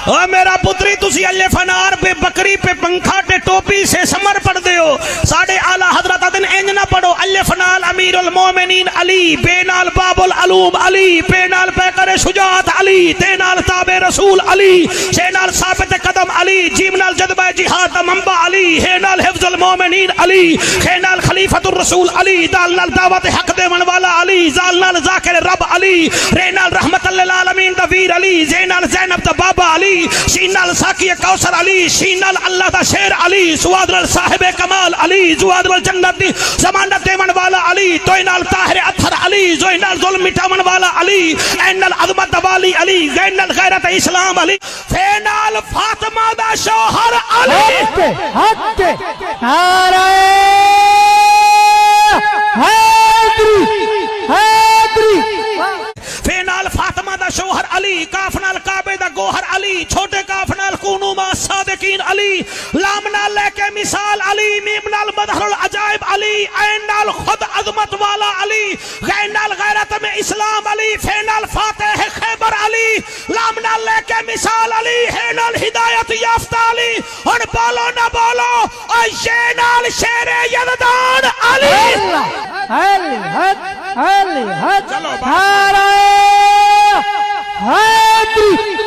او میرا پتری تسی الف انار پہ بکری پہ پنکھا تے ٹوپی سے سمر پڑھ دے ہو ساڑھے اعلیٰ حضرت دن انج نہ پڑھو الف نال امیر المومنین علی بے نال باب العلوم علی پے نال پیکر شجاعت علی تے نال تابع رسول علی شے نال ثابت قدم علی جیم نال جذبہ جہاد دا منبع علی ہے نال حفظ المومنین علی خے نال خلیفۃ الرسول علی دال نال دعوت حق دے من والا علی زال نال ذاکر رب علی رے نال رحمت للعالمین دا ویر علی زے نال زینب دا بابا علی شین نال ساقی کوثر علی شین نال اللہ دا شیر علی سواد نال صاحب کمال علی زواد نال جنت دی ضمانت دے من والا علی توئی نال طاہر اطہر علی زوئی نال ظلم مٹا من والا علی این نال عظمت دا والی علی زین نال غیرت اسلام علی فے نال فاطمہ دا شوہر علی حق نعرہ حیدری حیدری فے نال فاطمہ دا شوہر علی کاف نال کعبے دا گوہر علی چھوٹے کاف نال کونو ما صادقین علی لام نال لے کے مثال علی میم نال مظہر العجائب علی عین نال خود عظمت والا علی غین نال غیرت میں اسلام علی فے نال فاتح خیبر علی لام نال لے کے مثال علی ہے نال ہدایت یافتہ علی اور بولو نہ بولو اور یہ نال شیر یزدان علی علی حق علی حق نعرہ حیدری